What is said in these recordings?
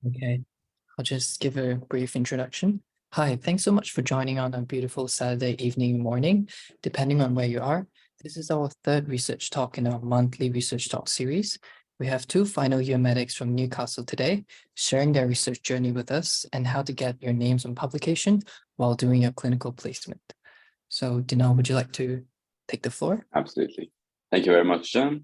Okay, I'll just give a brief introduction. Hi, thanks so much for joining on a beautiful Saturday evening, morning, depending on where you are. This is our third research talk in our monthly research talk series. We have two final year medics from Newcastle today, sharing their research journey with us and how to get your names on publication while doing your clinical placement. So, Dinul, would you like to take the floor? Absolutely. Thank you very much, John.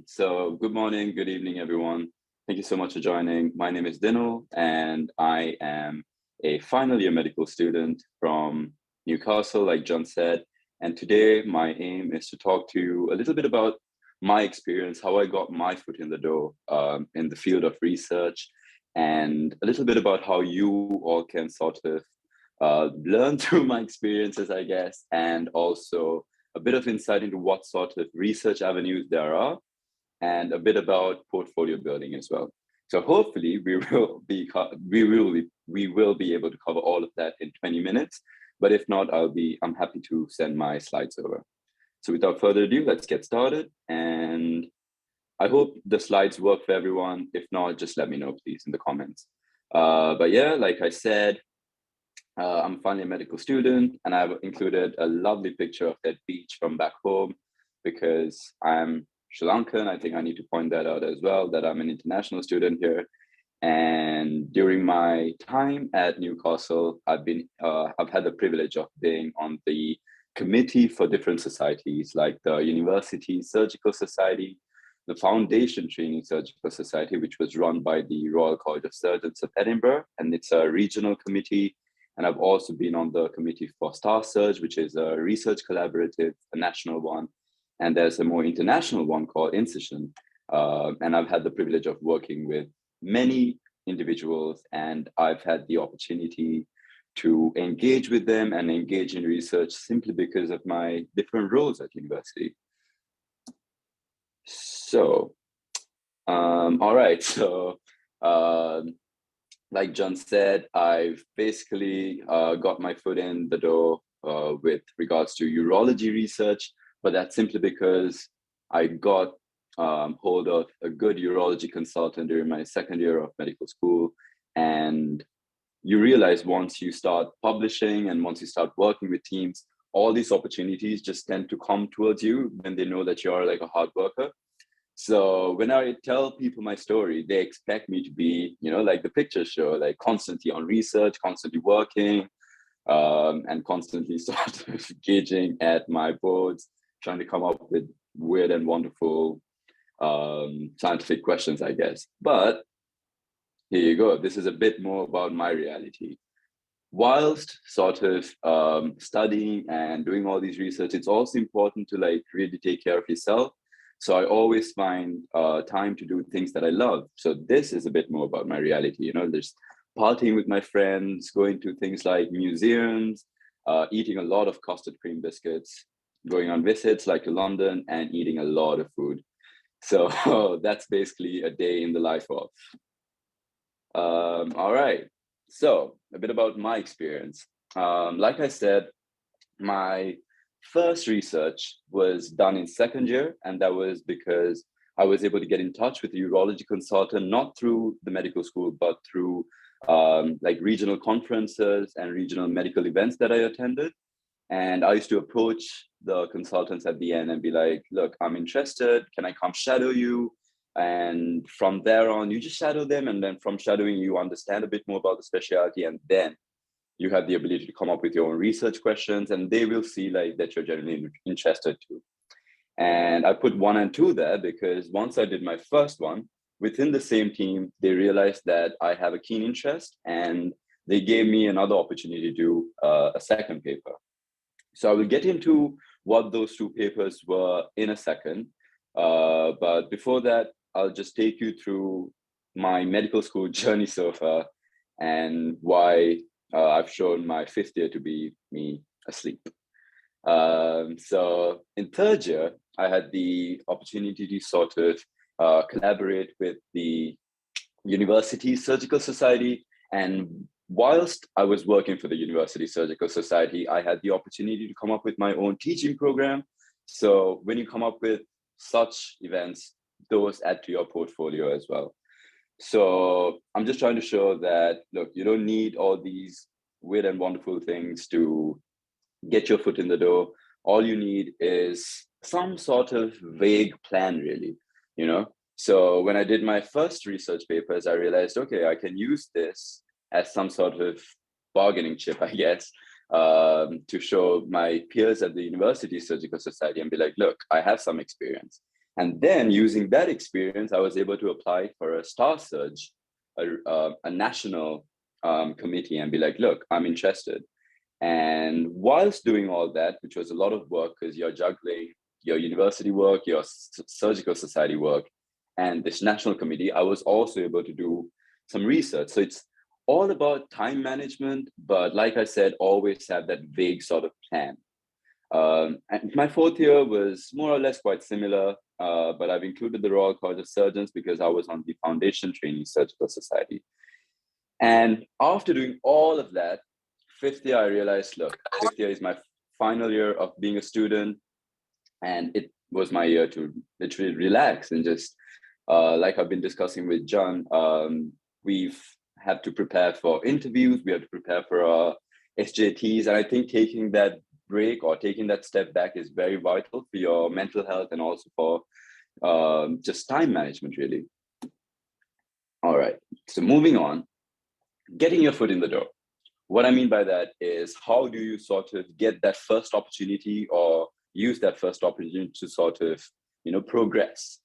So good morning, good evening, everyone. Thank you so much for joining. My name is Dinul, and I am a final year medical student from Newcastle, like John said. And today my aim is to talk to you a little bit about my experience, how I got my foot in the door in the field of research, and a little bit about how you all can sort of learn through my experiences, I guess, and also a bit of insight into what sort of research avenues there are, and a bit about portfolio building as well. So hopefully we will be able to cover all of that in 20 minutes. But if not, I'm happy to send my slides over. So without further ado, let's get started. And I hope the slides work for everyone. If not, just let me know, please, in the comments. But yeah, like I said, I'm finally a medical student, and I've included a lovely picture of that beach from back home because I'm Sri Lankan. I think I need to point that out as well, that I'm an international student here. And during my time at Newcastle, I've had the privilege of being on the committee for different societies like the University Surgical Society, the Foundation Training Surgical Society, which was run by the Royal College of Surgeons of Edinburgh, and it's a regional committee. And I've also been on the committee for Star Surge, which is a research collaborative, a national one. And there's a more international one called Incision. And I've had the privilege of working with many individuals, and I've had the opportunity to engage with them and engage in research simply because of my different roles at university. So, all right. So, like John said, I've basically got my foot in the door with regards to urology research, but that's simply because I got hold of a good urology consultant during my second year of medical school. And you realize once you start publishing and once you start working with teams, all these opportunities just tend to come towards you when they know that you're like a hard worker. So when I tell people my story, they expect me to be, like the pictures show, like constantly on research, constantly working, and constantly sort of gauging at my boards, trying to come up with weird and wonderful scientific questions, I guess. But here you go. This is a bit more about my reality. Whilst sort of studying and doing all these research, it's also important to like really take care of yourself. So I always find time to do things that I love. So this is a bit more about my reality. There's partying with my friends, going to things like museums, eating a lot of custard cream biscuits, going on visits like to London, and eating a lot of food. So that's basically a day in the life of. All right. So a bit about my experience. Like I said, my first research was done in second year, and that was because I was able to get in touch with a urology consultant, not through the medical school, but through like regional conferences and regional medical events that I attended. And I used to approach the consultants at the end and be like, look, I'm interested. Can I come shadow you? And from there on, you just shadow them. And then from shadowing, you understand a bit more about the specialty. And then you have the ability to come up with your own research questions, and they will see like that you're genuinely interested too. And I put 1 and 2 there because once I did my first one, within the same team, they realized that I have a keen interest, and they gave me another opportunity to do a second paper. So I will get into what those 2 papers were in a second. But before that, I'll just take you through my medical school journey so far and why I've shown my 5th year to be me asleep. So in third year, I had the opportunity to sort of collaborate with the University Surgical Society. And whilst I was working for the University Surgical Society, I had the opportunity to come up with my own teaching program. So when you come up with such events, those add to your portfolio as well. So I'm just trying to show that, look, you don't need all these weird and wonderful things to get your foot in the door. All you need is some sort of vague plan, really, you know? So when I did my first research papers, I realized, okay, I can use this as some sort of bargaining chip, I guess, to show my peers at the University Surgical Society and be like, look, I have some experience. And then using that experience, I was able to apply for a Star Surge, a national committee, and be like, look, I'm interested. And whilst doing all that, which was a lot of work because you're juggling your university work, your surgical society work, and this national committee, I was also able to do some research. So it's all about time management, but like I said, always have that vague sort of plan. And my fourth year was more or less quite similar, but I've included the Royal College of Surgeons because I was on the Foundation Training Surgical Society. And after doing all of that, fifth year, I realized, look, fifth year is my final year of being a student. And it was my year to literally relax and just, like I've been discussing with John, we've had to prepare for interviews, we have to prepare for our SJTs. And I think taking that break or taking that step back is very vital for your mental health and also for just time management, really. All right, so moving on, getting your foot in the door. What I mean by that is, how do you sort of get that first opportunity or use that first opportunity to sort of, progress?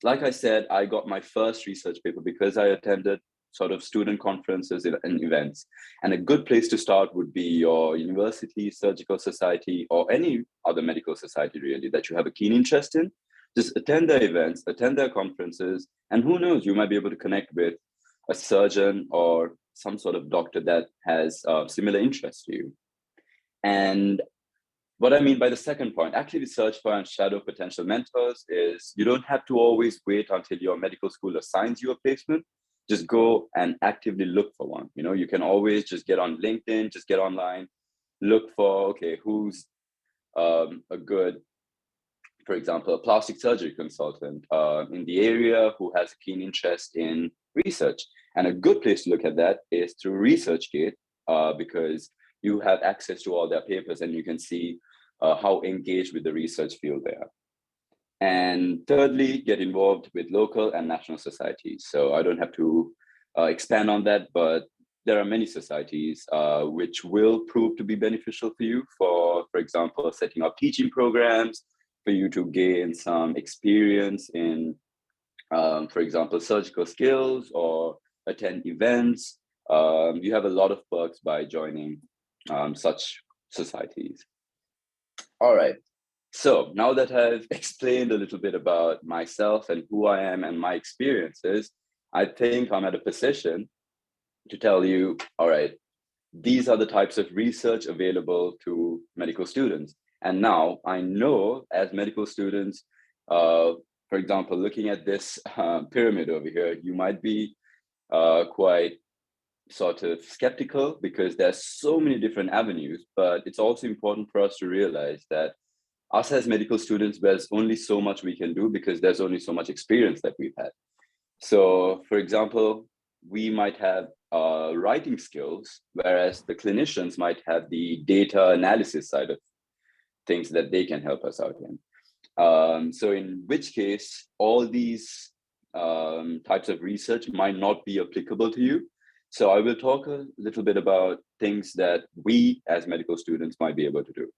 Like I said, I got my first research paper because I attended sort of student conferences and events. And a good place to start would be your university, surgical society, or any other medical society really that you have a keen interest in. Just attend their events, attend their conferences, and who knows, you might be able to connect with a surgeon or some sort of doctor that has similar interests to you. And what I mean by the second point, actively search for and shadow potential mentors, is you don't have to always wait until your medical school assigns you a placement. Just go and actively look for one. You can always just get on LinkedIn, just get online, look for, okay, who's a good, for example, a plastic surgery consultant in the area who has a keen interest in research. And a good place to look at that is through ResearchGate, because you have access to all their papers and you can see how engaged with the research field they are. And thirdly, get involved with local and national societies. So I don't have to expand on that, but there are many societies which will prove to be beneficial for you, for example, setting up teaching programs, for you to gain some experience in, for example, surgical skills, or attend events. You have a lot of perks by joining such societies. All right. So now that I've explained a little bit about myself and who I am and my experiences, I think I'm at a position to tell you, all right, these are the types of research available to medical students. And now I know, as medical students, for example, looking at this pyramid over here, you might be quite sort of skeptical because there's so many different avenues, but it's also important for us to realize that us as medical students, there's only so much we can do because there's only so much experience that we've had. So, for example, we might have writing skills, whereas the clinicians might have the data analysis side of things that they can help us out in. So in which case, all these types of research might not be applicable to you. So I will talk a little bit about things that we as medical students might be able to do.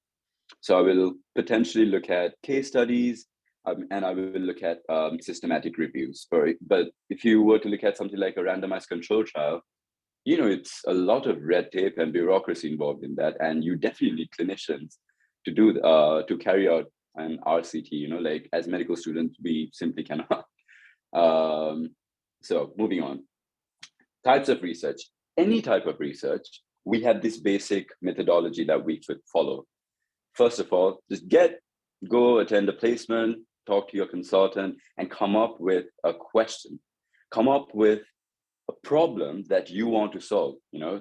So I will potentially look at case studies, and I will look at systematic reviews. But if you were to look at something like a randomized control trial, it's a lot of red tape and bureaucracy involved in that, and you definitely need clinicians to do to carry out an RCT. Like as medical students, we simply cannot. So moving on, types of research. Any type of research, we have this basic methodology that we should follow. First of all, just go attend a placement, talk to your consultant, and come up with a question. Come up with a problem that you want to solve.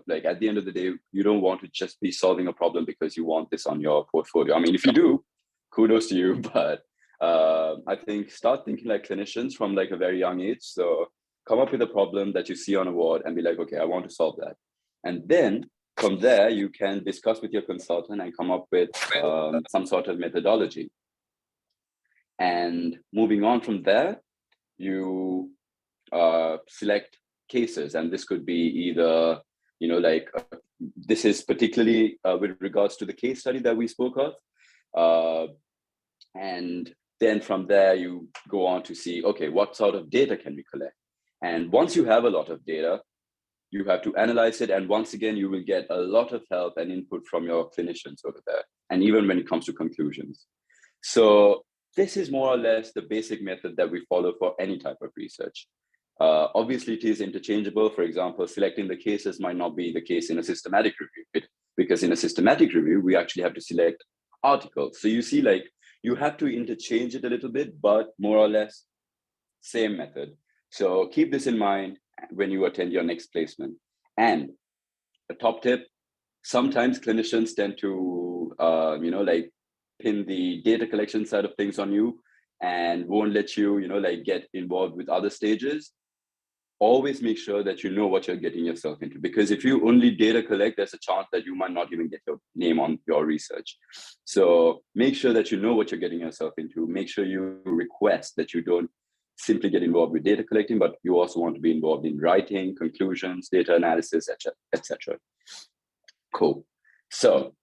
Like at the end of the day, you don't want to just be solving a problem because you want this on your portfolio. I mean, if you do, kudos to you, but I think start thinking like clinicians from like a very young age. So come up with a problem that you see on a ward and be like, okay, I want to solve that. And then from there, you can discuss with your consultant and come up with some sort of methodology. And moving on from there, you select cases. And this could be either, this is particularly with regards to the case study that we spoke of. And then from there, you go on to see, okay, what sort of data can we collect? And once you have a lot of data, you have to analyze it. And once again, you will get a lot of help and input from your clinicians over there. And even when it comes to conclusions. So this is more or less the basic method that we follow for any type of research. Obviously, it is interchangeable. For example, selecting the cases might not be the case in a systematic review, because in a systematic review, we actually have to select articles. So you see, like, you have to interchange it a little bit, but more or less same method. So keep this in mind when you attend your next placement. And a top tip, sometimes clinicians tend to, pin the data collection side of things on you and won't let you, get involved with other stages. Always make sure that you know what you're getting yourself into, because if you only data collect, there's a chance that you might not even get your name on your research. So make sure that you know what you're getting yourself into. Make sure you request that you don't simply get involved with data collecting, but you also want to be involved in writing, conclusions, data analysis, etc. Cool. So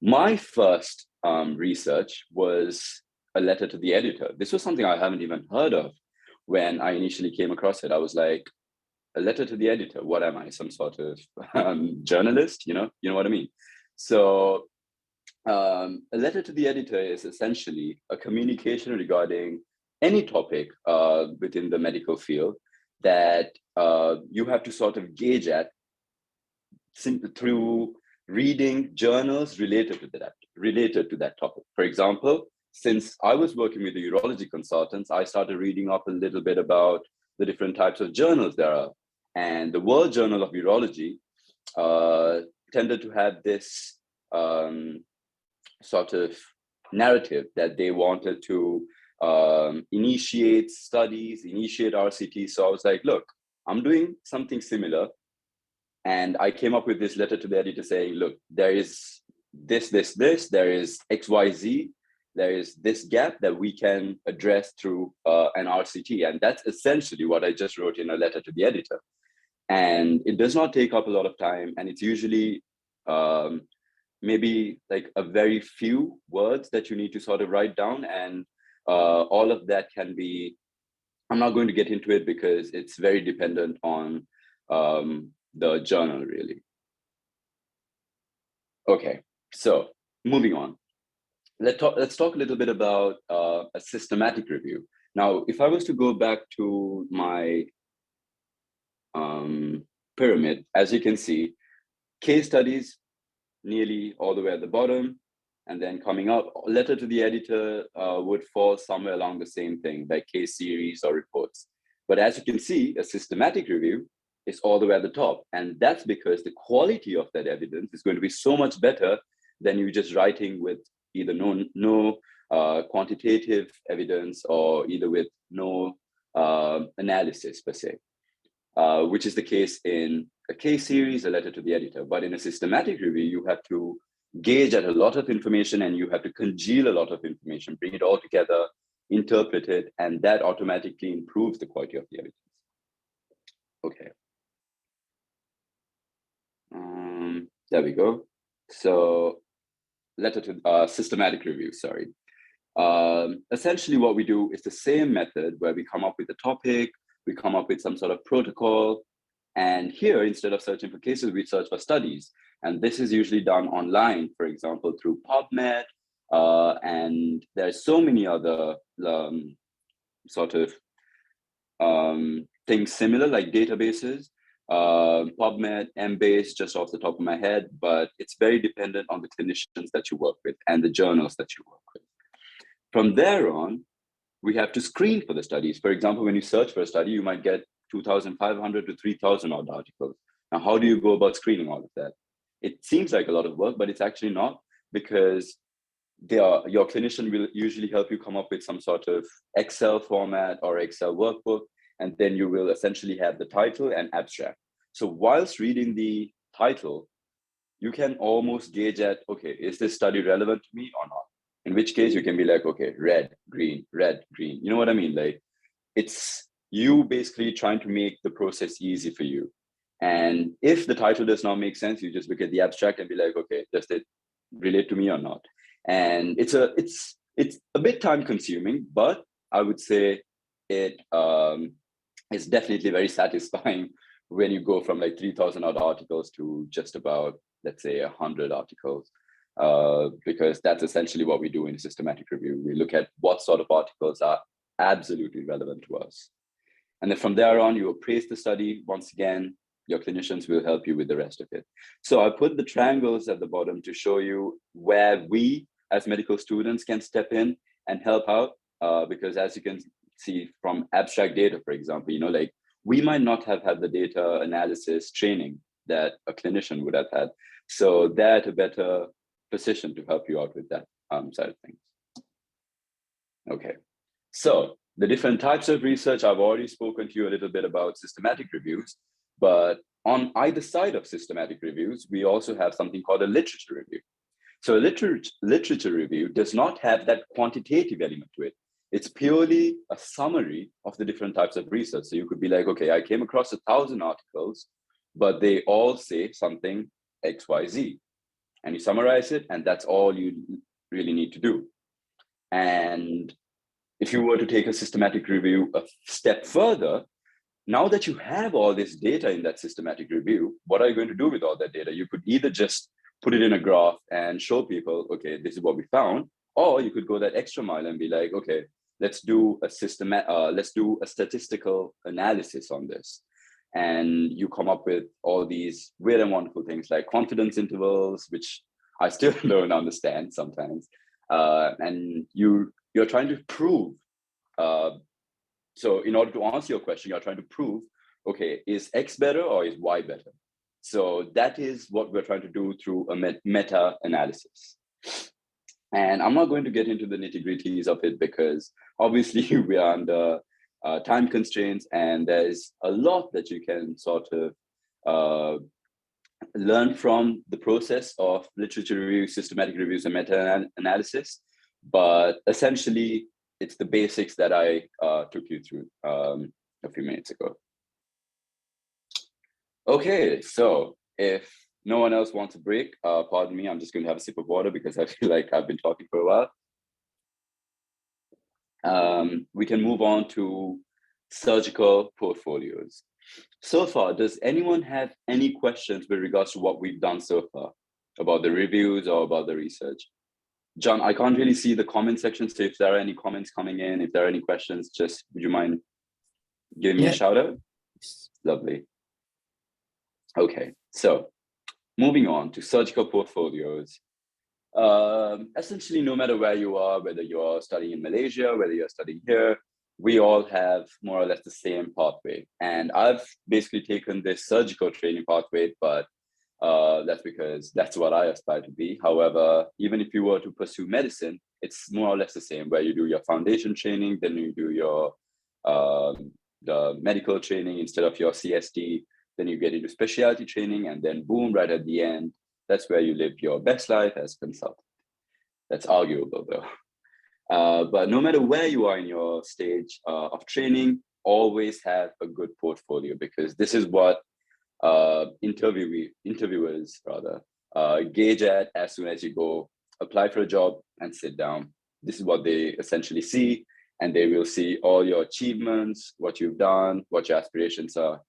my first research was a letter to the editor. This was something I haven't even heard of when I initially came across it. I was like, a letter to the editor, what am I, some sort of journalist? You know what I mean? So a letter to the editor is essentially a communication regarding any topic within the medical field that you have to sort of gauge at through reading journals related to that topic. For example, since I was working with the urology consultants, I started reading up a little bit about the different types of journals there are. And the World Journal of Urology tended to have this sort of narrative that they wanted to initiate studies, initiate RCT. So I was like, look, I'm doing something similar. And I came up with this letter to the editor saying, look, there is this, there is XYZ, there is this gap that we can address through an RCT. And that's essentially what I just wrote in a letter to the editor. And it does not take up a lot of time. And it's usually maybe like a very few words that you need to sort of write down. And all of that can be, I'm not going to get into it because it's very dependent on the journal, really. Okay, so moving on. Let's talk a little bit about a systematic review. Now, if I was to go back to my pyramid, as you can see, case studies nearly all the way at the bottom, and then coming up, letter to the editor would fall somewhere along the same thing, like case series or reports. But as you can see, a systematic review is all the way at the top. And that's because the quality of that evidence is going to be so much better than you just writing with either no quantitative evidence or either with no analysis per se, which is the case in a case series, a letter to the editor. But in a systematic review, you have to gauge at a lot of information and you have to congeal a lot of information, bring it all together, interpret it, and that automatically improves the quality of the evidence. Okay. There we go. So letter to systematic review, sorry. Essentially what we do is the same method where we come up with a topic, we come up with some sort of protocol. And here, instead of searching for cases, we search for studies. And this is usually done online, for example, through PubMed. And there's so many other sort of things similar, like databases. PubMed, Embase, just off the top of my head, but it's very dependent on the clinicians that you work with and the journals that you work with. From there on, we have to screen for the studies. For example, when you search for a study, you might get 2,500 to 3,000 odd articles. Now, how do you go about screening all of that? It seems like a lot of work, but it's actually not, because your clinician will usually help you come up with some sort of Excel format or Excel workbook, and then you will essentially have the title and abstract. So whilst reading the title, you can almost gauge at, okay, is this study relevant to me or not? In which case you can be like, okay, red, green, red, green. You know what I mean? Like, it's you basically trying to make the process easy for you. And if the title does not make sense, you just look at the abstract and be like, okay, does it relate to me or not? And it's a bit time consuming, but I would say it is definitely very satisfying when you go from like 3,000 odd articles to just about, let's say, 100 articles. Because that's essentially what we do in systematic review. We look at what sort of articles are absolutely relevant to us. And then from there on, you appraise the study. Once again, your clinicians will help you with the rest of it. So I put the triangles at the bottom to show you where we as medical students can step in and help out. Because as you can see from abstract data, for example, like we might not have had the data analysis training that a clinician would have had. So they're at a better position to help you out with that side of things. Okay, so the different types of research, I've already spoken to you a little bit about systematic reviews, but on either side of systematic reviews, we also have something called a literature review. So a literature review does not have that quantitative element to it. It's purely a summary of the different types of research. So you could be like, okay, I came across 1,000 articles, but they all say something X, Y, Z. And you summarize it, and that's all you really need to do. And if you were to take a systematic review a step further, now that you have all this data in that systematic review, what are you going to do with all that data? You could either just put it in a graph and show people, okay, this is what we found, or you could go that extra mile and be like, okay, let's do a statistical analysis on this. And you come up with all these weird and wonderful things like confidence intervals, which I still don't understand sometimes. And you're trying to prove. So in order to answer your question, you're trying to prove, okay, is X better or is Y better? So that is what we're trying to do through a meta-analysis. And I'm not going to get into the nitty-gritties of it because obviously we are under time constraints, and there's a lot that you can sort of learn from the process of literature review, systematic reviews, and meta-analysis. But essentially, it's the basics that I took you through a few minutes ago. Okay, so if no one else wants a break, pardon me, I'm just going to have a sip of water because I feel like I've been talking for a while. We can move on to surgical portfolios. So far, does anyone have any questions with regards to what we've done so far about the reviews or about the research? John, I can't really see the comment section, so if there are any comments coming in, if there are any questions, just would you mind giving me a shout out? Lovely. Okay, so moving on to surgical portfolios. Essentially, no matter where you are, whether you're studying in Malaysia, whether you're studying here, we all have more or less the same pathway. And I've basically taken this surgical training pathway, but that's because that's what I aspire to be. However, even if you were to pursue medicine, it's more or less the same, where you do your foundation training, then you do your the medical training instead of your CST, then you get into specialty training, and then boom, right at the end, that's where you live your best life as a consultant. That's arguable though. But no matter where you are in your stage of training, always have a good portfolio, because this is what interviewers gauge at as soon as you go apply for a job and sit down. This is what they essentially see, and they will see all your achievements, what you've done, what your aspirations are,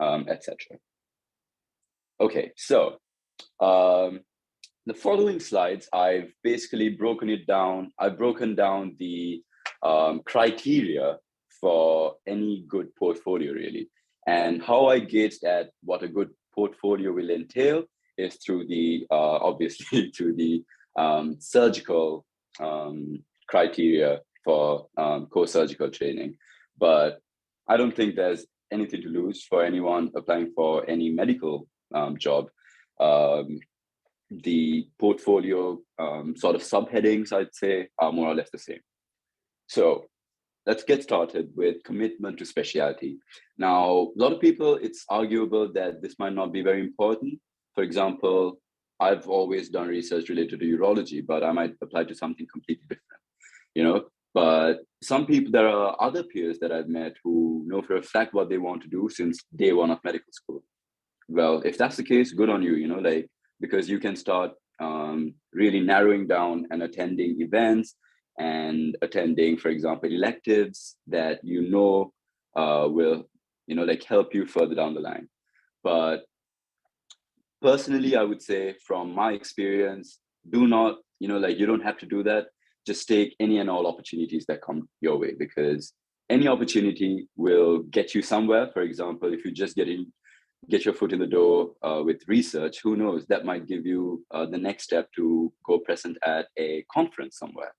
etc. Okay, so the following slides, I've basically broken it down. I've broken down the criteria for any good portfolio, really. And how I gauged at what a good portfolio will entail is through the, obviously, through the surgical criteria for core surgical training. But I don't think there's anything to lose for anyone applying for any medical job. the portfolio sort of subheadings, I'd say, are more or less the same. So let's get started with commitment to specialty. Now, a lot of people, it's arguable that this might not be very important. For example, I've always done research related to urology, but I might apply to something completely different, you know. But some people, there are other peers that I've met who know for a fact what they want to do since day one of medical school. Well, if that's the case, good on you, you know, like, because you can start really narrowing down and attending events and attending, for example, electives that will, you know, like help you further down the line. But personally, I would say from my experience, do not, you know, like you don't have to do that. Just take any and all opportunities that come your way, because any opportunity will get you somewhere. For example, if you just get your foot in the door with research, who knows, that might give you the next step to go present at a conference somewhere.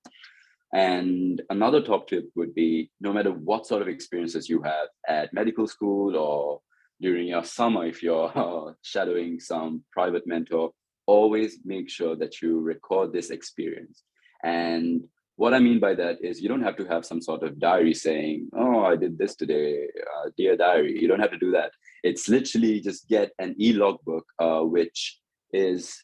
And another top tip would be, no matter what sort of experiences you have at medical school or during your summer, if you're shadowing some private mentor, always make sure that you record this experience. And what I mean by that is you don't have to have some sort of diary saying, oh, I did this today, dear diary. You don't have to do that. It's literally just get an e-logbook, which is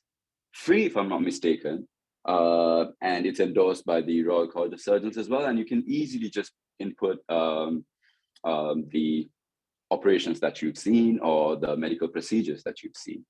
free, if I'm not mistaken. And it's endorsed by the Royal College of Surgeons as well. And you can easily just input the operations that you've seen or the medical procedures that you've seen.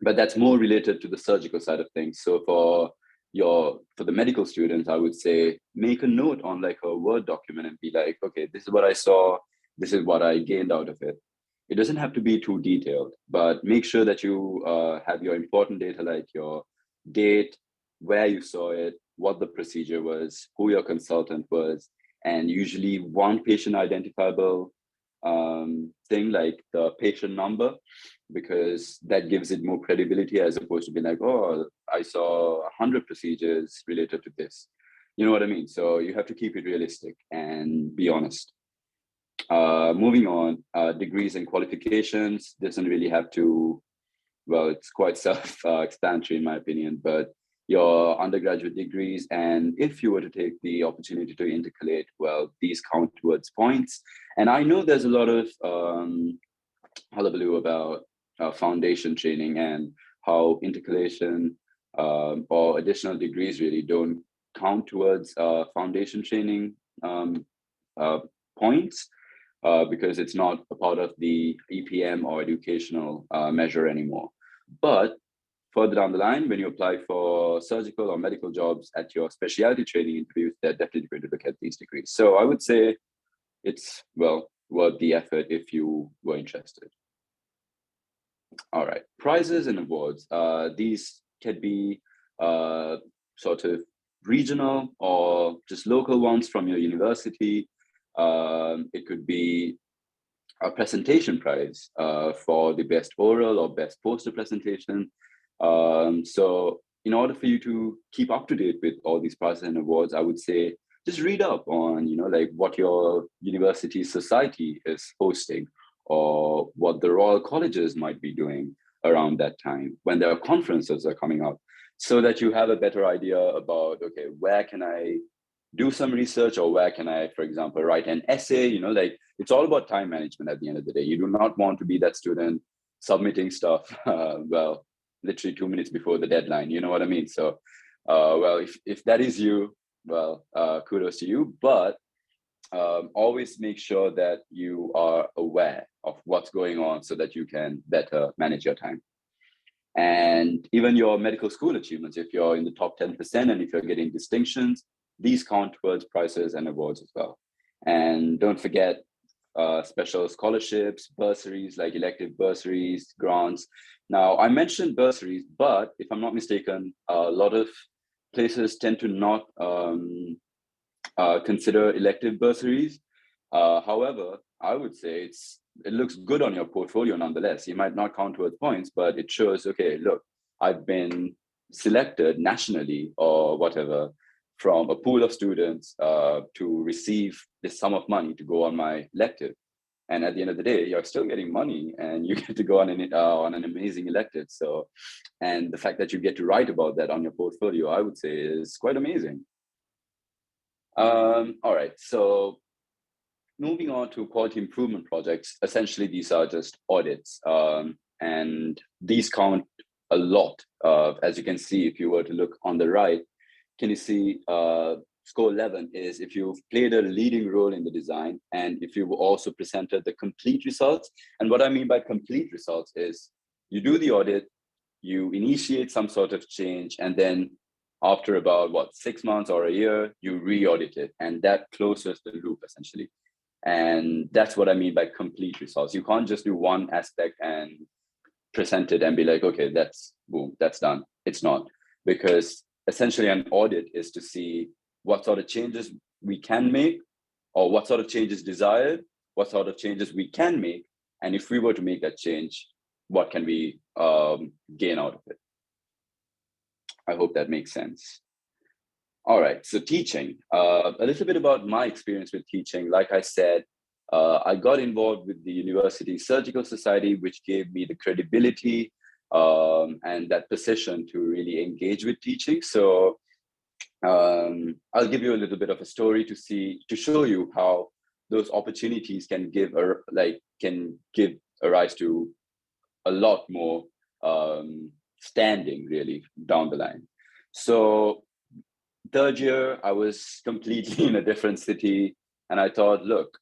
But that's more related to the surgical side of things. So for the medical students, I would say make a note on like a Word document and be like, okay, this is what I saw, this is what I gained out of it. It doesn't have to be too detailed, but make sure that you have your important data, like your date, where you saw it, what the procedure was, who your consultant was, and usually one patient identifiable thing like the patient number, because that gives it more credibility as opposed to being like, oh, I saw 100 procedures related to this. You know what I mean? So you have to keep it realistic and be honest. Moving on, degrees and qualifications doesn't really have to, well, it's quite self-explanatory in my opinion, but your undergraduate degrees, and if you were to take the opportunity to intercalate, well, these count towards points. And I know there's a lot of hullabaloo about foundation training and how intercalation or additional degrees really don't count towards foundation training points because it's not a part of the EPM or educational measure anymore. But further down the line, when you apply for surgical or medical jobs at your specialty training interviews, they're definitely going to look at these degrees. So I would say it's, well, worth the effort if you were interested. All right, prizes and awards. These can be sort of regional or just local ones from your university. It could be a presentation prize for the best oral or best poster presentation. So in order for you to keep up to date with all these prizes and awards, I would say just read up on, you know, like what your university society is hosting or what the Royal Colleges might be doing around that time when their conferences are coming up, so that you have a better idea about, okay, where can I do some research or where can I, for example, write an essay, you know, like it's all about time management at the end of the day. You do not want to be that student submitting stuff, well, literally 2 minutes before the deadline, you know what I mean? So, well, if that is you, well, kudos to you, but always make sure that you are aware of what's going on so that you can better manage your time. And even your medical school achievements, if you're in the top 10% and if you're getting distinctions, these count towards prizes and awards as well. And don't forget special scholarships, bursaries, like elective bursaries, grants. Now, I mentioned bursaries, but if I'm not mistaken, a lot of places tend to not consider elective bursaries. However, I would say it looks good on your portfolio nonetheless. You might not count towards points, but it shows, okay, look, I've been selected nationally or whatever from a pool of students to receive this sum of money to go on my elective. And at the end of the day, you're still getting money and you get to go on an amazing elective. So, and the fact that you get to write about that on your portfolio, I would say is quite amazing. All right, so moving on to quality improvement projects, essentially these are just audits, and these count a lot. As you can see, if you were to look on the right, can you see score 11 is if you've played a leading role in the design and if you've also presented the complete results. And what I mean by complete results is you do the audit, you initiate some sort of change, and then after about 6 months or a year, you re-audit it, and that closes the loop essentially. And that's what I mean by complete results. You can't just do one aspect and present it and be like, okay, that's boom, that's done. It's not, because essentially an audit is to see what sort of changes we can make, or what sort of changes desired, what sort of changes we can make, and if we were to make that change, what can we gain out of it? I hope that makes sense. All right, so teaching. A little bit about my experience with teaching. Like I said, I got involved with the University Surgical Society, which gave me the credibility and that position to really engage with teaching. So I'll give you a little bit of a story to show you how those opportunities can give a rise to a lot more standing really down the line. So third year, I was completely in a different city, and I thought, look,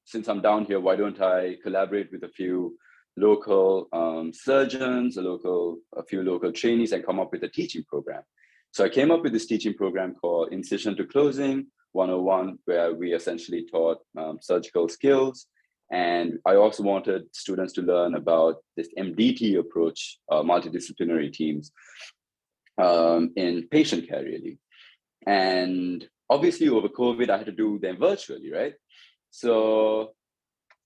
since I'm down here, why don't I collaborate with a few local surgeons, a few local trainees, and come up with a teaching program. So I came up with this teaching program called Incision to Closing 101, where we essentially taught surgical skills. And I also wanted students to learn about this MDT approach, multidisciplinary teams, in patient care, really. And obviously over COVID, I had to do them virtually, right? So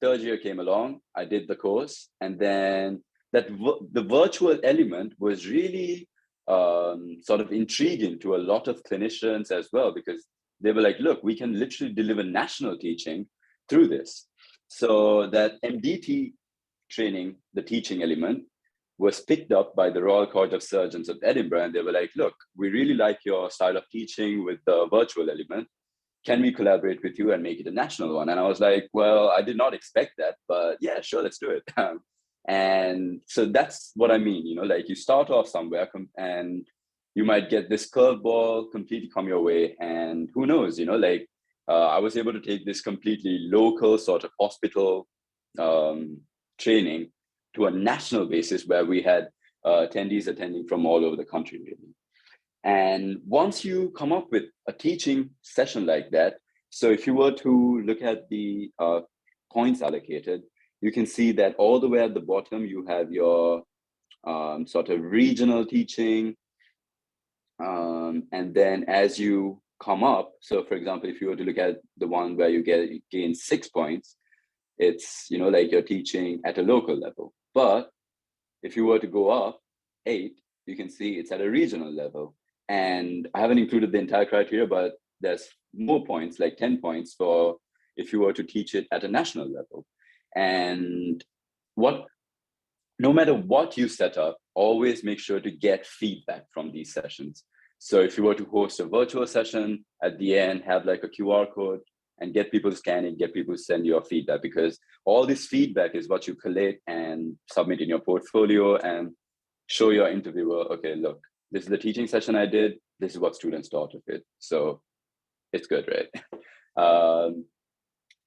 third year came along, I did the course, and then the virtual element was really sort of intriguing to a lot of clinicians as well, because they were like, look, we can literally deliver national teaching through this. So that MDT training, the teaching element, was picked up by the Royal College of Surgeons of Edinburgh, and they were like, look, we really like your style of teaching with the virtual element. Can we collaborate with you and make it a national one? And I was like, well, I did not expect that, but yeah, sure, let's do it. And so that's what I mean, like you start off somewhere and you might get this curveball completely come your way. And who knows, I was able to take this completely local sort of hospital training to a national basis where we had attendees attending from all over the country, really. And once you come up with a teaching session like that, so if you were to look at the points allocated, you can see that all the way at the bottom, you have your sort of regional teaching. And then as you come up, so for example, if you were to look at the one where you gain 6 points, it's, like you're teaching at a local level. But if you were to go up 8, you can see it's at a regional level. And I haven't included the entire criteria, but there's more points, like 10 points for if you were to teach it at a national level. And no matter what you set up, always make sure to get feedback from these sessions. So if you were to host a virtual session, at the end, have like a QR code and get people to scan it, get people to send you feedback, because all this feedback is what you collect and submit in your portfolio and show your interviewer, okay, look, this is the teaching session I did. This is what students thought of it. So it's good, right?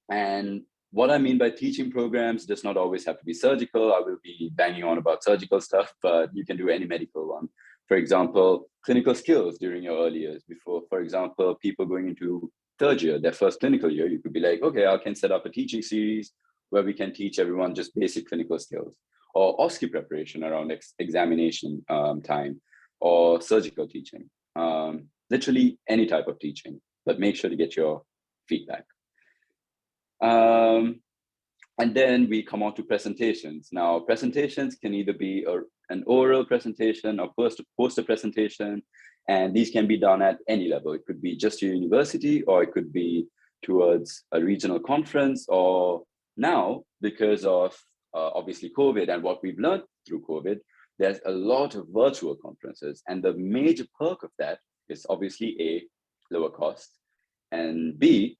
And what I mean by teaching programs does not always have to be surgical. I will be banging on about surgical stuff, but you can do any medical one. For example, clinical skills during your early years before, for example, people going into third year, their first clinical year, you could be like, okay, I can set up a teaching series where we can teach everyone just basic clinical skills, or OSCE preparation around examination time, or surgical teaching, literally any type of teaching, but make sure to get your feedback. And then we come on to presentations. Now, presentations can either be an oral presentation or poster presentation, and these can be done at any level. It could be just your university, or it could be towards a regional conference, or Now, because of obviously COVID and what we've learned through COVID, there's a lot of virtual conferences. And the major perk of that is obviously A, lower cost, and B,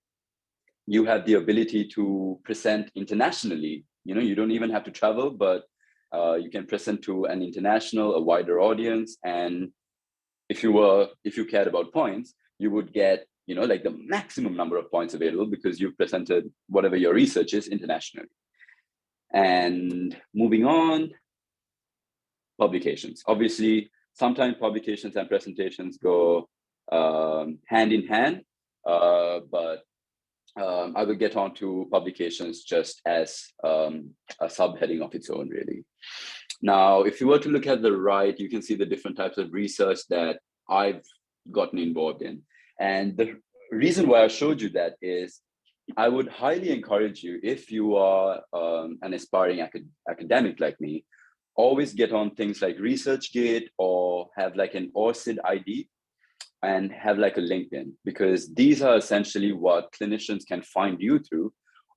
you have the ability to present internationally. You don't even have to travel, but you can present to an international, a wider audience. And if you cared about points, you would get, like the maximum number of points available because you've presented whatever your research is internationally. And moving on, publications. Obviously, sometimes publications and presentations go hand in hand, but I will get on to publications just as a subheading of its own, really. Now, if you were to look at the right, you can see the different types of research that I've gotten involved in. And the reason why I showed you that is I would highly encourage you, if you are an aspiring academic like me, always get on things like ResearchGate or have like an ORCID ID and have like a LinkedIn, because these are essentially what clinicians can find you through.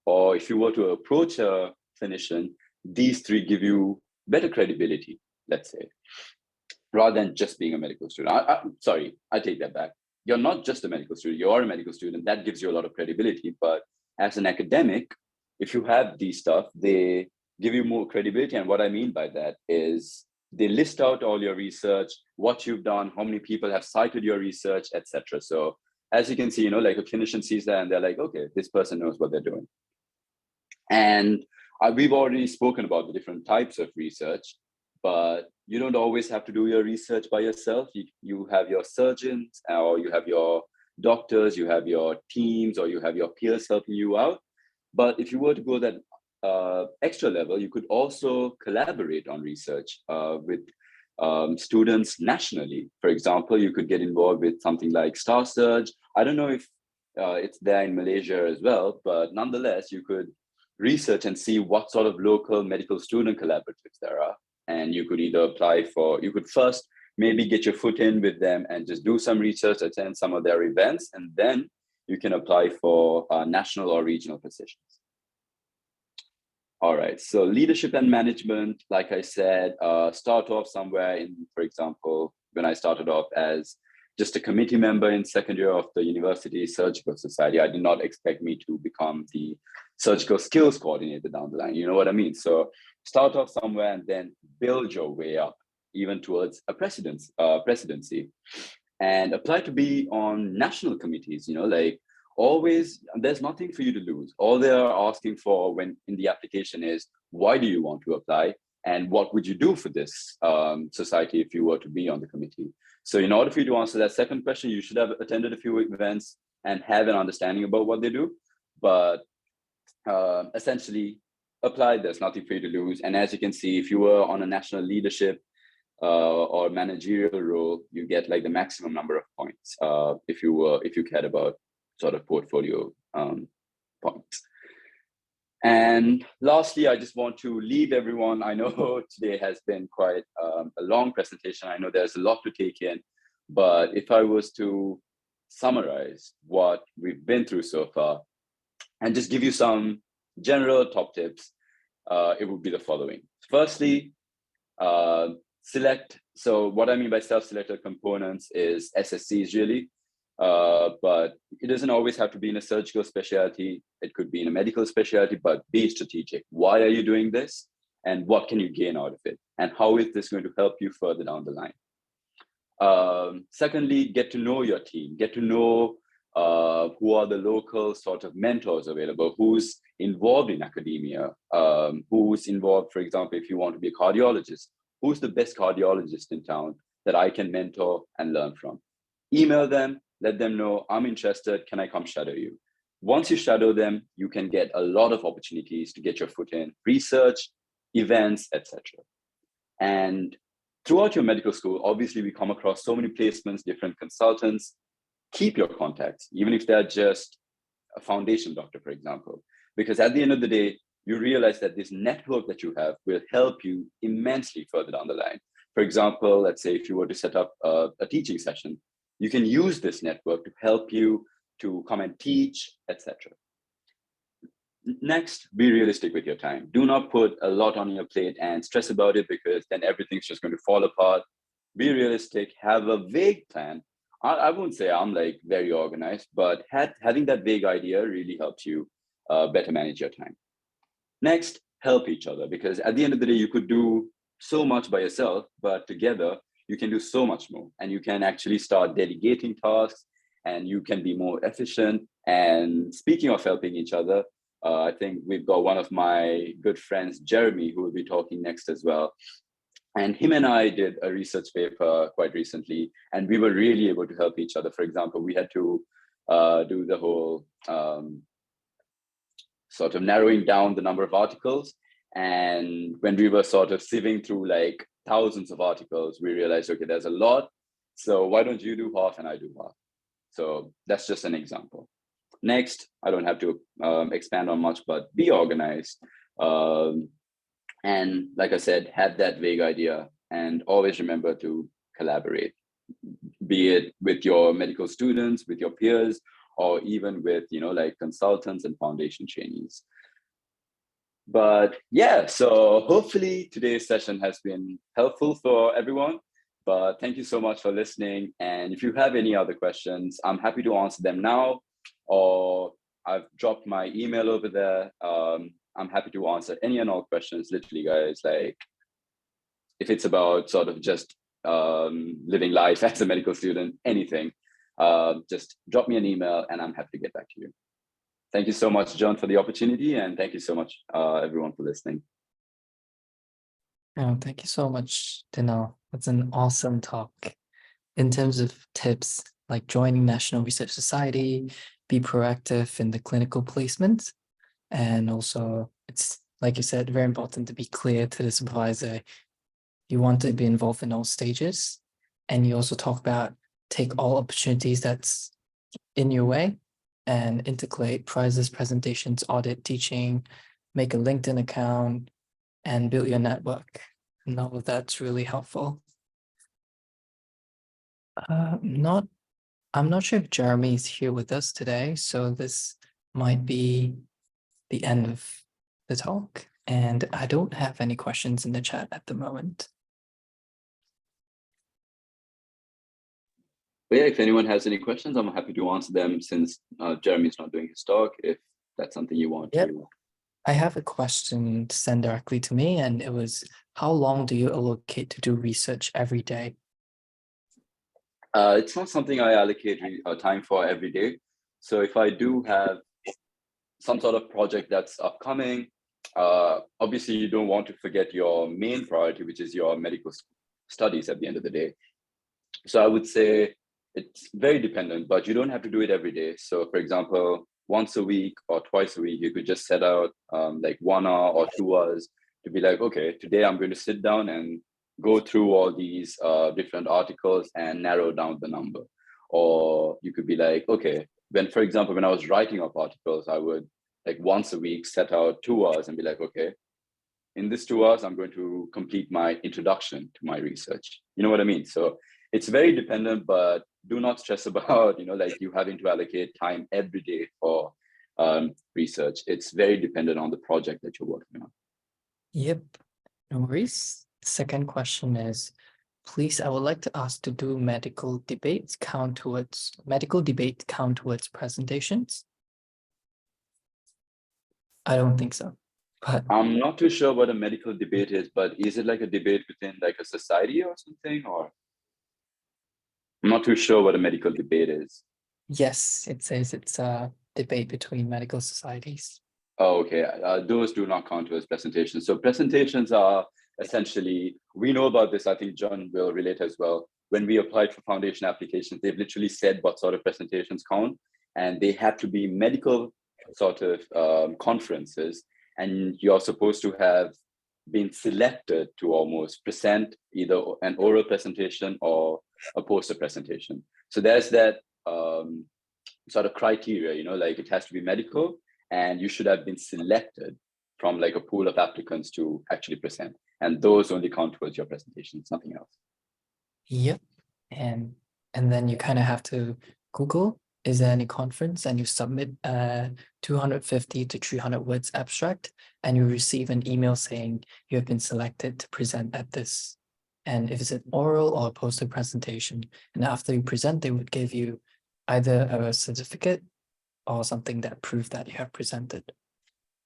Or if you were to approach a clinician, these three give you better credibility, let's say, rather than just being a medical student. Sorry, I take that back. You're not just a medical student, you are a medical student. That gives you a lot of credibility. But as an academic, if you have these stuff, they give you more credibility. And what I mean by that is they list out all your research, what you've done, how many people have cited your research, etc. So as you can see, like a clinician sees that and they're like, okay, this person knows what they're doing. And we've already spoken about the different types of research, but you don't always have to do your research by yourself. You have your surgeons, or you have your doctors, you have your teams, or you have your peers helping you out. But if you were to go that extra level, you could also collaborate on research with students nationally. For example, you could get involved with something like Star Surge. I don't know if it's there in Malaysia as well, but nonetheless, you could research and see what sort of local medical student collaboratives there are. And you could either you could first maybe get your foot in with them and just do some research, attend some of their events, and then you can apply for national or regional positions. All right, so leadership and management, like I said, start off somewhere in, for example, when I started off as just a committee member in second year of the University Surgical Society, I did not expect me to become the surgical skills coordinator down the line. You know what I mean? So start off somewhere and then build your way up, even towards a presidency, and apply to be on national committees. Like always, there's nothing for you to lose. All they are asking for when in the application is, why do you want to apply? And what would you do for this society if you were to be on the committee? So in order for you to answer that second question, you should have attended a few events and have an understanding about what they do. But essentially, apply, there's nothing for you to lose. And as you can see, if you were on a national leadership or managerial role, you get like the maximum number of points if you cared about sort of portfolio points. And lastly, I just want to leave everyone. I know today has been quite a long presentation. I know there's a lot to take in, but if I was to summarize what we've been through so far and just give you some general top tips, it would be the following. Firstly, select. So what I mean by self-selected components is SSCs really. But it doesn't always have to be in a surgical specialty. It could be in a medical specialty, but be strategic. Why are you doing this? And what can you gain out of it? And how is this going to help you further down the line? Secondly, get to know your team. Get to know who are the local sort of mentors available, who's involved in academia, who's involved, for example, if you want to be a cardiologist, who's the best cardiologist in town that I can mentor and learn from? Email them, let them know, I'm interested, can I come shadow you? Once you shadow them, you can get a lot of opportunities to get your foot in research, events, etc. And throughout your medical school, obviously we come across so many placements, different consultants. Keep your contacts, even if they're just a foundation doctor, for example, because at the end of the day, you realize that this network that you have will help you immensely further down the line. For example, let's say if you were to set up a teaching session, you can use this network to help you to come and teach, etc. Next, be realistic with your time. Do not put a lot on your plate and stress about it, because then everything's just going to fall apart. Be realistic, have a vague plan. I won't say I'm like very organized, but having that vague idea really helps you better manage your time. Next, help each other, because at the end of the day, you could do so much by yourself, but together you can do so much more, and you can actually start delegating tasks, and you can be more efficient. And speaking of helping each other, I think we've got one of my good friends, Jeremy, who will be talking next as well. And him and I did a research paper quite recently, and we were really able to help each other. For example, we had to do the whole sort of narrowing down the number of articles. And when we were sort of sieving through like thousands of articles, we realized, okay, there's a lot. So why don't you do half and I do half? So that's just an example. Next, I don't have to expand on much, but be organized. And like I said, have that vague idea, and always remember to collaborate, be it with your medical students, with your peers, or even with, like consultants and foundation trainees. But yeah, so hopefully today's session has been helpful for everyone. But thank you so much for listening. And if you have any other questions, I'm happy to answer them now, or I've dropped my email over there. I'm happy to answer any and all questions, literally, guys. Like, if it's about sort of just living life as a medical student, anything, just drop me an email and I'm happy to get back to you. Thank you so much, John, for the opportunity. And thank you so much, everyone, for listening. Oh, thank you so much, Dinul. That's an awesome talk. In terms of tips, like joining National Research Society, be proactive in the clinical placement. And also, it's, like you said, very important to be clear to the supervisor. You want to be involved in all stages. And you also talk about take all opportunities that's in your way and integrate prizes, presentations, audit, teaching, make a LinkedIn account, and build your network. And all of that's really helpful. I'm not sure if Jeremy is here with us today, so this might be the end of the talk. And I don't have any questions in the chat at the moment. But yeah, if anyone has any questions, I'm happy to answer them, since Jeremy's not doing his talk, if that's something you want to. I have a question sent directly to me, and it was, how long do you allocate to do research every day? It's not something I allocate time for every day. So if I do have some sort of project that's upcoming, obviously you don't want to forget your main priority, which is your medical studies at the end of the day. So I would say it's very dependent, but you don't have to do it every day. So for example, once a week or twice a week, you could just set out like 1 hour or 2 hours to be like, okay, today I'm going to sit down and go through all these different articles and narrow down the number. Or you could be like, okay, for example, when I was writing up articles, I would like once a week set out 2 hours and be like, okay, in this 2 hours, I'm going to complete my introduction to my research. You know what I mean? So it's very dependent, but do not stress about, like you having to allocate time every day for research. It's very dependent on the project that you're working on. Yep, no worries. Second question is, please, I would like to ask, to do medical debate count towards presentations? I don't think so. But I'm not too sure what a medical debate is, but is it like a debate within like a society or something? Or I'm not too sure what a medical debate is. yes, it says it's a debate between medical societies. Oh, okay. Those do not count as presentations. So presentations are essentially, we know about this, I think John will relate as well. When we applied for foundation applications, they've literally said what sort of presentations count, and they have to be medical sort of conferences, and you're supposed to have been selected to almost present either an oral presentation or a poster presentation. So there's that sort of criteria, like it has to be medical, and you should have been selected from like a pool of applicants to actually present. And those only count towards your presentation, it's nothing else. Yep. And then you kind of have to Google is there any conference and you submit a 250 to 300 words abstract and you receive an email saying you have been selected to present at this. And if it's an oral or a poster presentation, and after you present, they would give you either a certificate or something that proves that you have presented.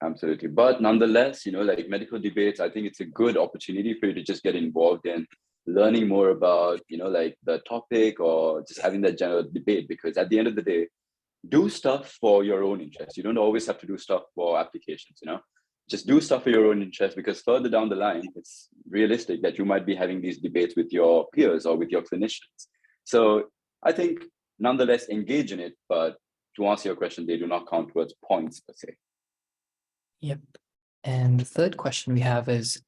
Absolutely. But nonetheless, like medical debates, I think it's a good opportunity for you to just get involved in learning more about, like the topic or just having that general debate, because at the end of the day, do stuff for your own interest. You don't always have to do stuff for applications, just do stuff for your own interest, because further down the line, it's realistic that you might be having these debates with your peers or with your clinicians. So I think nonetheless, engage in it, but to answer your question, they do not count towards points per se. Yep. And the third question we have is,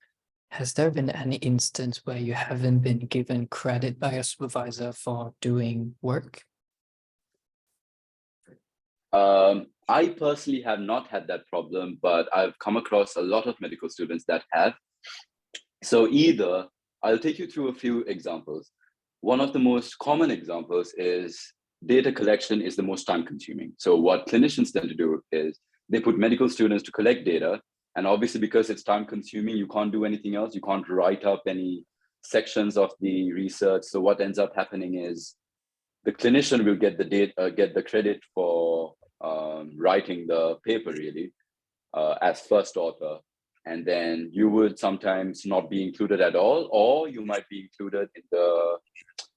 has there been any instance where you haven't been given credit by a supervisor for doing work? I personally have not had that problem, but I've come across a lot of medical students that have. So either I'll take you through a few examples. One of the most common examples is data collection is the most time consuming. So what clinicians tend to do is they put medical students to collect data. And obviously, because it's time consuming, you can't do anything else. You can't write up any sections of the research. So what ends up happening is the clinician will get the data, get the credit for writing the paper really as first author. And then you would sometimes not be included at all, or you might be included in the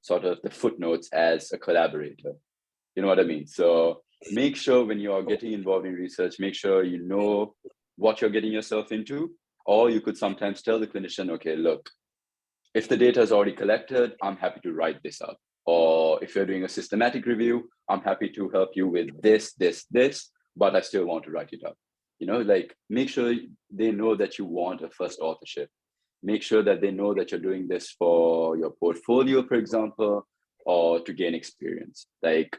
sort of the footnotes as a collaborator. You know what I mean? So make sure when you are getting involved in research, make sure you know what you're getting yourself into. Or you could sometimes tell the clinician, okay, look, if the data is already collected, I'm happy to write this up. Or if you're doing a systematic review, I'm happy to help you with this, but I still want to write it up. Like make sure they know that you want a first authorship. Make sure that they know that you're doing this for your portfolio, for example, or to gain experience. Like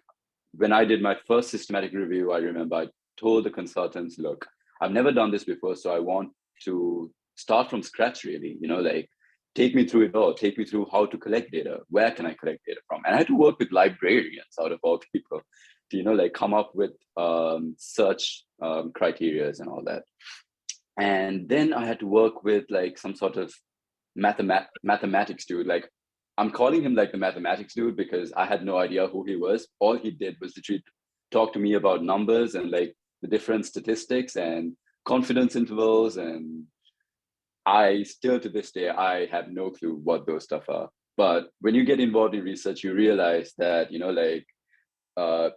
when I did my first systematic review, I remember I told the consultants, look, I've never done this before, so I want to start from scratch, really, like take me through it all, take me through how to collect data, where can I collect data from? And I had to work with librarians out of all people to, like come up with search criterias and all that. And then I had to work with like some sort of mathematics dude. Like I'm calling him like the mathematics dude because I had no idea who he was. All he did was literally talk to me about numbers and like the different statistics and confidence intervals. And I still to this day, I have no clue what those stuff are. But when you get involved in research, you realize that,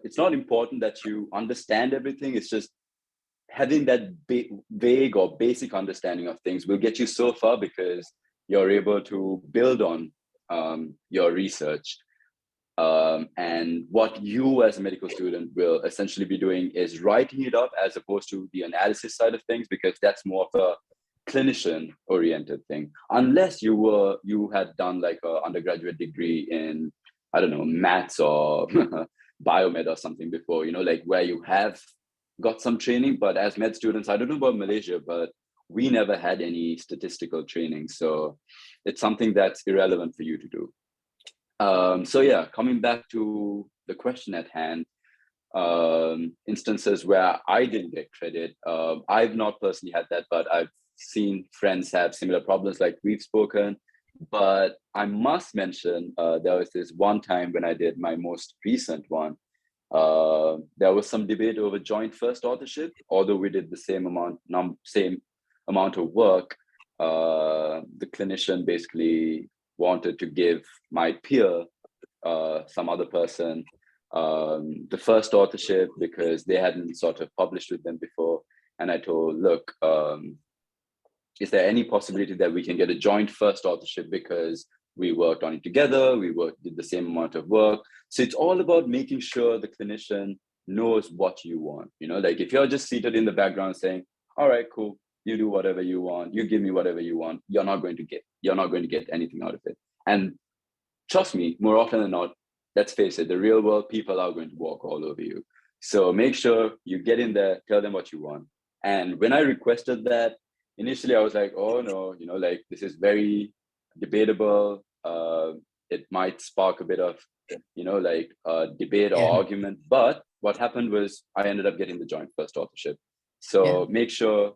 it's not important that you understand everything. It's just having that vague or basic understanding of things will get you so far, because you're able to build on your research. And what you as a medical student will essentially be doing is writing it up as opposed to the analysis side of things, because that's more of a clinician oriented thing, unless you had done like an undergraduate degree in, I don't know, maths or biomed or something before, like where you have got some training. But as med students, I don't know about Malaysia, but we never had any statistical training. So it's something that's irrelevant for you to do. So yeah, coming back to the question at hand, instances where I didn't get credit, I've not personally had that, but I've seen friends have similar problems like we've spoken. But I must mention, there was this one time when I did my most recent one, there was some debate over joint first authorship. Although we did the same amount of work, the clinician basically wanted to give my peer, some other person, the first authorship because they hadn't sort of published with them before. And I told, look, is there any possibility that we can get a joint first authorship, because we worked on it together, did the same amount of work. So it's all about making sure the clinician knows what you want. Like if you're just seated in the background saying, all right, cool, you do whatever you want, you give me whatever you want, you're not going to get anything out of it. And trust me, more often than not, let's face it, the real world, people are going to walk all over you. So make sure you get in there, tell them what you want. And when I requested that, initially I was like, oh no, like this is very debatable. It might spark a bit of, debate or Yeah. argument. But what happened was I ended up getting the joint first authorship. Yeah. So make sure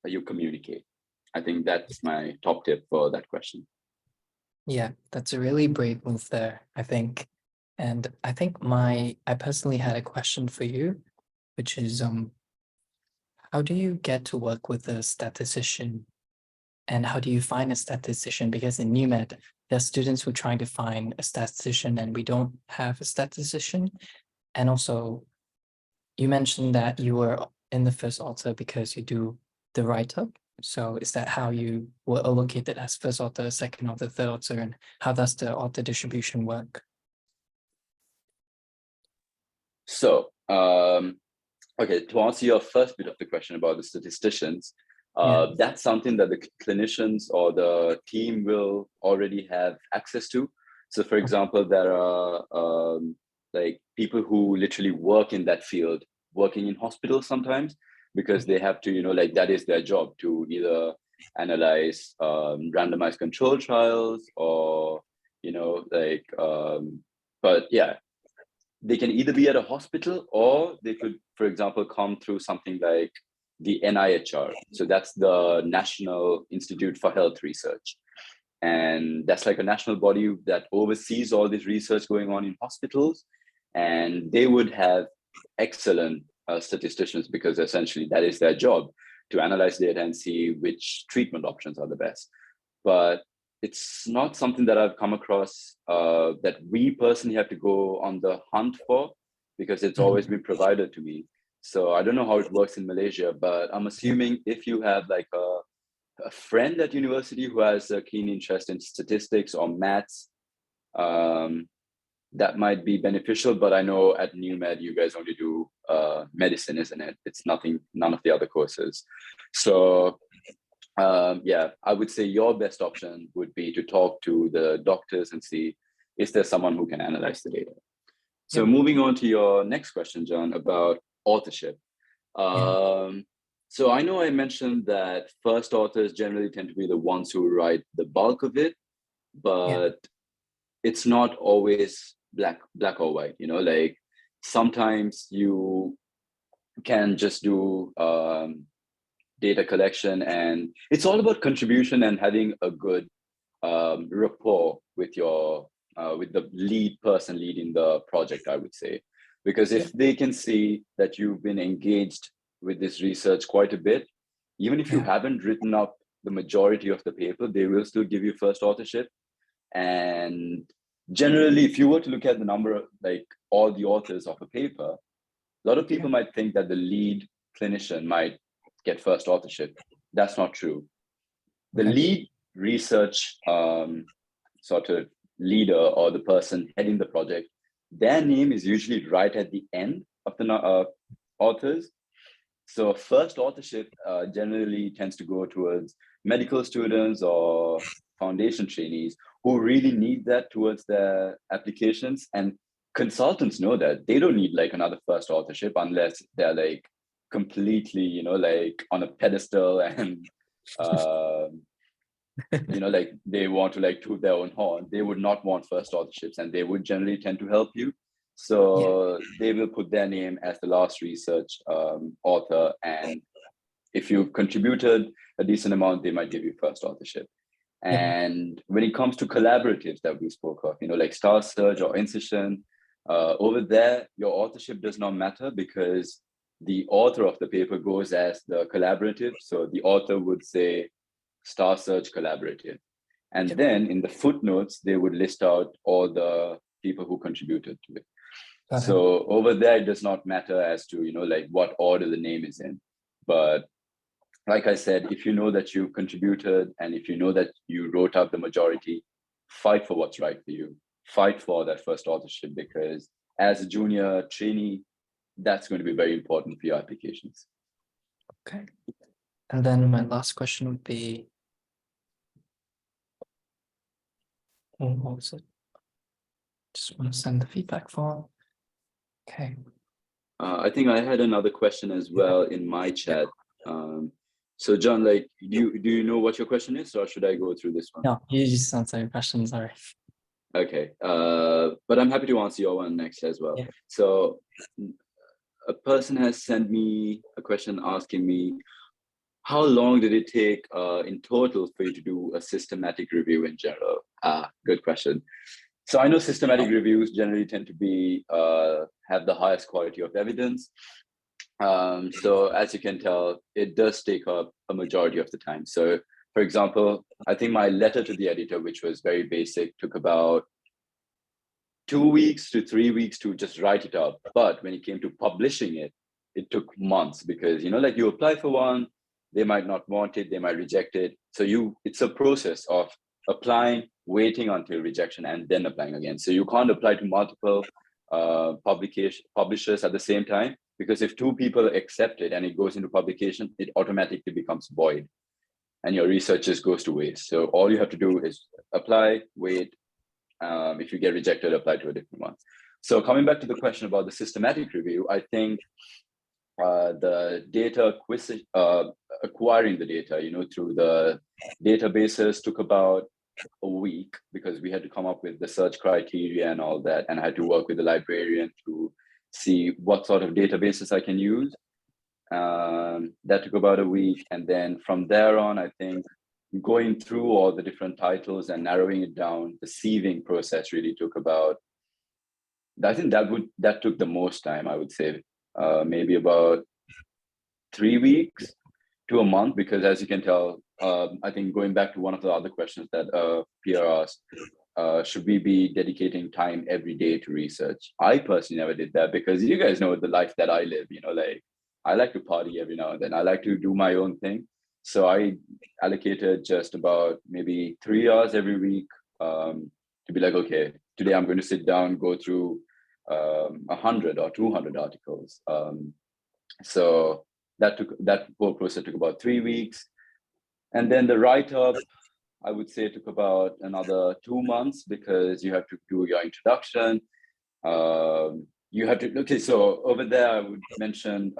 that you communicate. I think that's my top tip for that question. Yeah, that's a really brave move there, I think. And I think I personally had a question for you, which is how do you get to work with a statistician and how do you find a statistician? Because in NUMED, there are students who are trying to find a statistician and we don't have a statistician. And also, you mentioned that you were in the first author because you do the write-up. So is that how you were allocated as first author, second author, third author, and how does the author distribution work? So, okay, to answer your first bit of the question about the statisticians, Yeah. that's something that the clinicians or the team will already have access to. So, for example, there are like people who literally work in that field, working in hospitals sometimes, because they have to, like that is their job to either analyze randomized control trials or, but yeah, they can either be at a hospital or they could, for example, come through something like the NIHR. So that's the National Institute for Health Research. And that's like a national body that oversees all this research going on in hospitals. And they would have excellent statisticians because essentially that is their job to analyze data and see which treatment options are the best. But it's not something that I've come across that we personally have to go on the hunt for because it's always been provided to me. So I don't know how it works in Malaysia, but I'm assuming if you have like a friend at university who has a keen interest in statistics or maths, that might be beneficial. But I know at NUMED, you guys only do medicine, isn't it? It's none of the other courses. So yeah, I would say your best option would be to talk to the doctors and see, is there someone who can analyze the data? So Yep. moving on to your next question, John, about authorship. So I know I mentioned that first authors generally tend to be the ones who write the bulk of it, but it's not always black or white, like sometimes you can just do data collection, and it's all about contribution and having a good rapport with your with the lead person leading the project, I would say, because if they can see that you've been engaged with this research quite a bit, even if you haven't written up the majority of the paper, they will still give you first authorship. And generally, if you were to look at the number of like all the authors of a paper, a lot of people might think that the lead clinician might get first authorship. That's not true. The lead research sort of leader or the person heading the project, their name is usually right at the end of the authors. So first authorship generally tends to go towards medical students or foundation trainees who really need that towards their applications. And consultants know that they don't need like another first authorship unless they're like completely, like on a pedestal and like they want to like toot their own horn. They would not want first authorships and they would generally tend to help you. So they will put their name as the last research author. And if you've contributed a decent amount, they might give you first authorship. And when it comes to collaboratives that we spoke of, like Star Search or Incision, over there, your authorship does not matter because the author of the paper goes as the collaborative. So the author would say Star Search Collaborative. And then in the footnotes, they would list out all the people who contributed to it. So over there, it does not matter as to, like what order the name is in. But like I said, if you know that you contributed and if you know that you wrote up the majority, fight for what's right for you. Fight for that first authorship because as a junior trainee, that's going to be very important for your applications. Okay. And then my last question would be, what was it? Just want to send the feedback form. Okay. I think I had another question as well in my chat. So John, like, do you know what your question is, or should I go through this one? No, you just answer your question, sorry. Okay, but I'm happy to answer your one next as well. Yeah. So a person has sent me a question asking me, how long did it take in total for you to do a systematic review in general? Good question. So I know systematic reviews generally tend to be have the highest quality of evidence. So as you can tell, it does take up a majority of the time. So for example, I think my letter to the editor, which was very basic, took about 2 weeks to 3 weeks to just write it up. But when it came to publishing it, it took months because, like you apply for one, they might not want it, they might reject it. So it's a process of applying, waiting until rejection, and then applying again. So you can't apply to multiple publishers at the same time, because if two people accept it and it goes into publication, it automatically becomes void and your research just goes to waste. So all you have to do is apply, wait. If you get rejected, apply to a different one. So coming back to the question about the systematic review, I think the data acquiring the data, through the databases took about a week, because we had to come up with the search criteria and all that, and I had to work with the librarian to see what sort of databases I can use. That took about a week, and then from there on, I think going through all the different titles and narrowing it down, the sieving process really took about, I think that took the most time, I would say, maybe about 3 weeks to a month, because as you can tell, I think going back to one of the other questions that Pierre asked, should we be dedicating time every day to research? I personally never did that, because you guys know the life that I live, like I like to party every now and then. I like to do my own thing. So I allocated just about maybe 3 hours every week to be like, okay, today I'm going to sit down, go through 100 or 200 articles. So that whole process took about 3 weeks. And then the write-up, I would say, took about another 2 months, because you have to do your introduction. You have to, okay, so over there, I would mention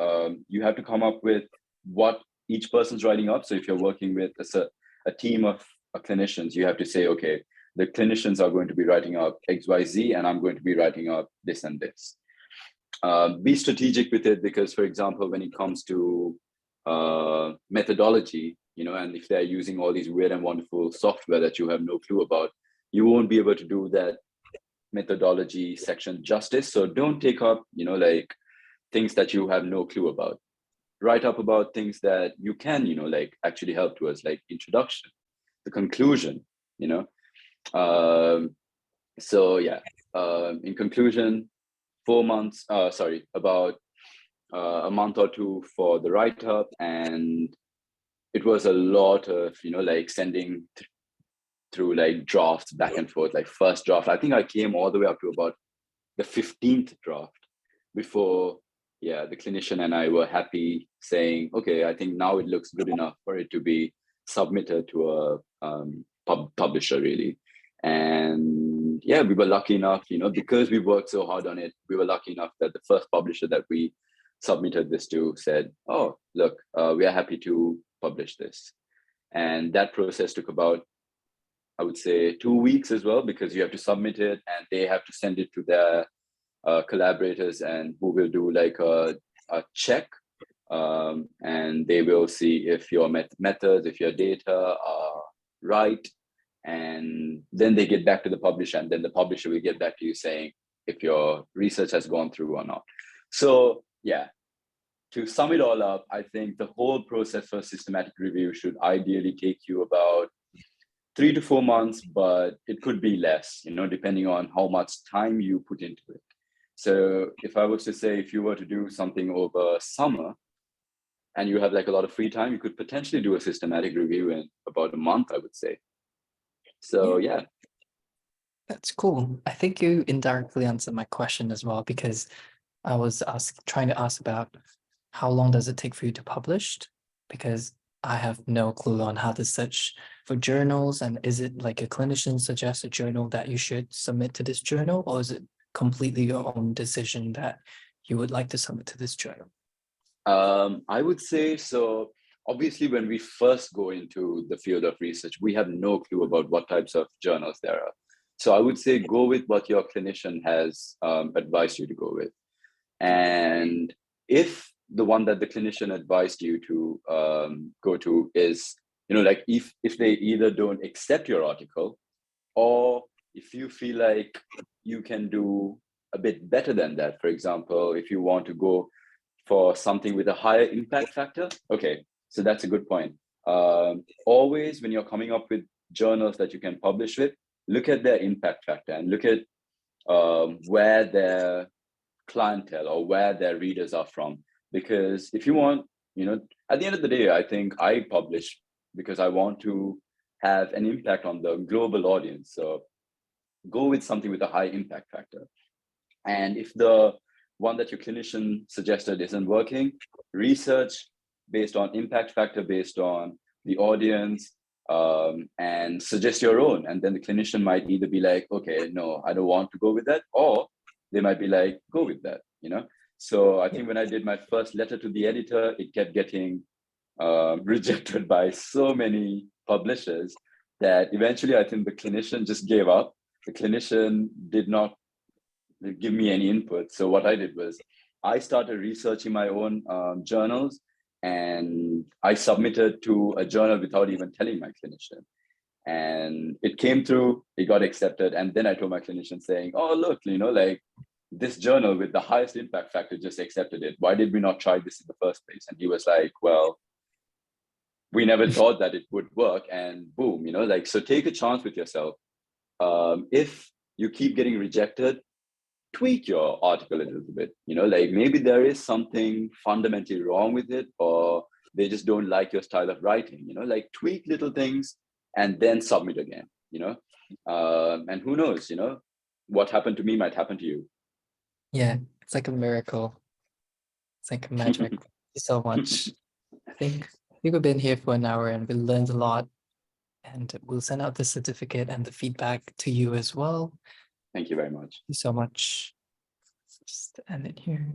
you have to come up with what each person's writing up. So if you're working with a team of clinicians, you have to say, okay, the clinicians are going to be writing up XYZ, and I'm going to be writing up this and this. Be strategic with it, because, for example, when it comes to methodology, and if they're using all these weird and wonderful software that you have no clue about, you won't be able to do that methodology section justice. So don't take up, like things that you have no clue about. Write up about things that you can, like actually help to us, like introduction, the conclusion, so yeah, in conclusion, 4 months, about a month or two for the write-up, and it was a lot of, like sending through like drafts back and forth. Like first draft, I think I came all the way up to about the 15th draft before, the clinician and I were happy, saying, okay, I think now it looks good enough for it to be submitted to a publisher, really. And we were lucky enough, because we worked so hard on it, we were lucky enough that the first publisher that we submitted this to said, oh, look, we are happy to publish this. And that process took about, I would say, 2 weeks as well, because you have to submit it and they have to send it to their collaborators, and who will do like a check, and they will see if your methods, if your data are right, and then they get back to the publisher, and then the publisher will get back to you saying if your research has gone through or not. So to sum it all up, I think the whole process for systematic review should ideally take you about 3 to 4 months, but it could be less, depending on how much time you put into it. So if I was to say, if you were to do something over summer and you have like a lot of free time, you could potentially do a systematic review in about a month, I would say. So yeah. That's cool. I think you indirectly answered my question as well, because I was trying to ask about how long does it take for you to publish? Because I have no clue on how to search for journals, and is it like a clinician suggests a journal that you should submit to this journal, or is it completely your own decision that you would like to submit to this journal? I would say so. Obviously, when we first go into the field of research, we have no clue about what types of journals there are. So I would say go with what your clinician has advised you to go with. And if the one that the clinician advised you to go to is, like if they either don't accept your article, or if you feel like you can do a bit better than that. For example, if you want to go for something with a higher impact factor, okay, so that's a good point. Always when you're coming up with journals that you can publish with, look at their impact factor and look at where their clientele or where their readers are from. Because if you want, at the end of the day, I think I publish because I want to have an impact on the global audience. So go with something with a high impact factor. And if the one that your clinician suggested isn't working, research based on impact factor, based on the audience, and suggest your own. And then the clinician might either be like, okay, no, I don't want to go with that, or they might be like, go with that, So I think when I did my first letter to the editor, it kept getting rejected by so many publishers that eventually I think the clinician just gave up. The clinician did not give me any input. So what I did was I started researching my own journals, and I submitted to a journal without even telling my clinician. And it came through, it got accepted. And then I told my clinician saying, oh, look, like this journal with the highest impact factor just accepted it. Why did we not try this in the first place? And he was like, well, we never thought that it would work. And boom, so take a chance with yourself. If you keep getting rejected, tweak your article a little bit, like maybe there is something fundamentally wrong with it, or they just don't like your style of writing, like tweak little things and then submit again, and who knows, what happened to me might happen to you. Yeah, it's like a miracle. It's like magic. Thank you so much. I think we've been here for an hour and we learned a lot. And we'll send out the certificate and the feedback to you as well. Thank you very much. Thank you so much. Just end it here.